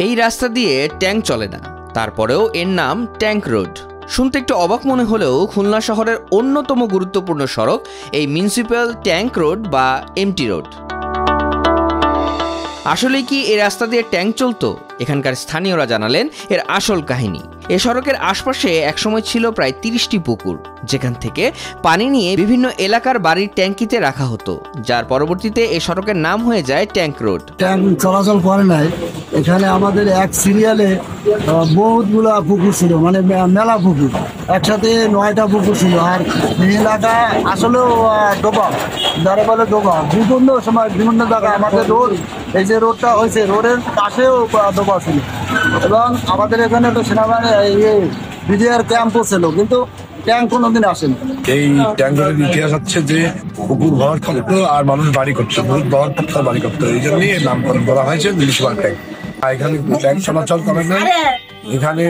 এই রাস্তা দিয়ে ট্যাঙ্ক চলে না, তারপরেও এর নাম ট্যাঙ্ক রোড। শুনতে একটু অবাক মনে হলেও খুলনা শহরের অন্যতম গুরুত্বপূর্ণ সড়ক এই মিউনিসিপ্যাল ট্যাঙ্ক রোড বা এমটি রোড। আসলে কি এই রাস্তা দিয়ে ট্যাঙ্ক চলতো? এখানকার স্থানীয়রা জানালেন এর আসল কাহিনী। এ সড়কের আশপাশে একসময় ছিল প্রায় 30টি পুকুর, যেখান থেকে পানি নিয়ে বিভিন্ন এলাকার বাড়ির ট্যাঙ্কিতে রাখা হতো, যার পরবর্তীতে এই সড়কের নাম হয়ে যায় ট্যাঙ্ক রোড। ট্যাঙ্ক চলাচল করে নাই, এখানে আমাদের এক সিরিয়ালে বহুতগুলা পুকুর ছিল, মানে মেলা পুকুর, একসাথে 9টা পুকুর ছিল। আর এই এলাকা আসলেও ডোবা, যারা বলে ডোবা, বিভিন্ন সময় বিভিন্ন জায়গায় আমাদের রোড, এই যে রোডটা হয়েছে রোডের পাশেও ডোবা ছিল। এবং আমাদের এখানে তো সেনাবাহিনী বিডিআর ক্যাম্পও ছিল, কিন্তু ট্যাঙ্ক কোনোদিন আসেনি। এই ট্যাঙ্কের ইতিহাস হচ্ছে যে পুকুর ভরাট করতো আর মানুষ বাড়ি করতো, পুকুর ভরাট করতো বাড়ি করতো, এই জন্যই নামকরণ করা হয়েছে মিউনিসিপাল ট্যাঙ্ক। এখানে ট্যাঙ্ক চলাচল করে না। এখানে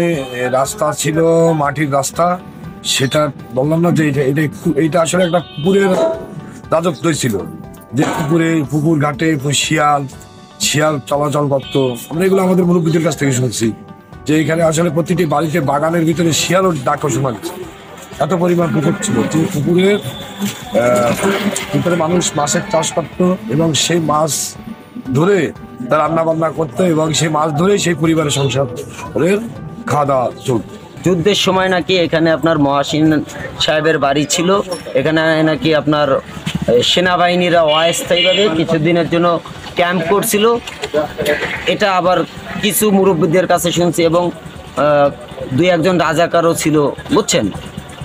রাস্তা ছিল মাটির রাস্তা, সেটা বললাম না যে এইটা আসলে একটা পুকুরের রাজত্ব ছিল, যে পুকুর ঘাটে শিয়াল চলাচল করতো। আমরা এগুলো আমাদের মুরব্বীদের কাছ থেকে শুনছি যে এখানে আসলে প্রতিটি বাড়িতে বাগানের ভিতরে শিয়ালও ডাকও শোনা গেছে, এত পরিমাণ পুকুর ছিল। যে পুকুরের ভিতরে মানুষ মাছের চাষ করতো এবং সেই মাছ ধরে তার রান্না বান্না করতো এবং সেই মাছ ধরে সেই পরিবারের সংসার খাওয়া দাওয়া চলত। যুদ্ধের সময় নাকি এখানে আপনার মহাসিন সাহেবের বাড়ি ছিল, এখানে নাকি আপনার সেনাবাহিনীরা অস্থায়ীভাবে কিছুদিনের জন্য ক্যাম্প করছিল। এটা আবার কিছু মুরব্বীদের কাছে শুনছি, এবং 2-1 রাজাকারও ছিল, বুঝছেন,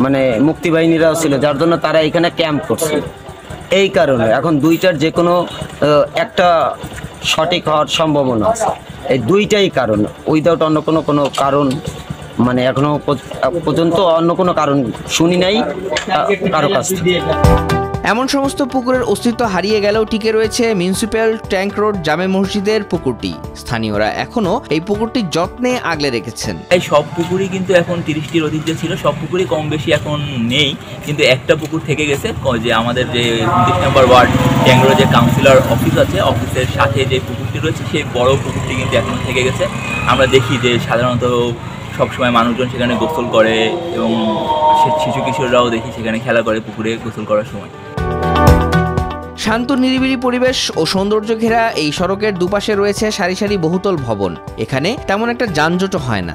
মানে মুক্তিবাহিনীরাও ছিল, যার জন্য তারা এখানে ক্যাম্প করছে। এই কারণে এখন দুইটার যে কোনো একটা সঠিক হওয়ার সম্ভাবনা আছে। এই দুইটাই কারণ, উইদাউট অন্য কোনো কারণ, মানে এখনো পর্যন্ত অন্য কোনো কারণ শুনি নাই কারো কাছ থেকে। এমন সমস্ত পুকুরের অস্তিত্ব হারিয়ে গেলেও টিকে রয়েছে মিউনিসিপ্যাল ট্যাঙ্ক রোড জামে মসজিদের পুকুরটি। স্থানীয়রা এখনো এই পুকুরটি যত্নে আগলে রেখেছেন। এই সব পুকুরই কিন্তু এখন 30টির অধিক যে ছিল, সব পুকুরই কম বেশি এখন নেই, কিন্তু একটা পুকুর থেকে গেছে, যে আমাদের যে 29 নম্বর ওয়ার্ড ট্যাঙ্ক রোডে যে কাউন্সিলর অফিস আছে, অফিসের সাথে যে পুকুরটি রয়েছে সেই বড় পুকুরটি কিন্তু এখনো থেকে গেছে। আমরা দেখি যে সাধারণত সবসময় মানুষজন সেখানে গোসল করে, এবং শিশু কিশোররাও দেখি সেখানে খেলা করে পুকুরে গোসল করার সময়। শান্ত নিরিবিলি পরিবেশ ও সৌন্দর্য ঘেরা এই সড়কের দুপাশে রয়েছে সারি সারি বহুতল ভবন। এখানে তেমন একটা যানজট হয় না।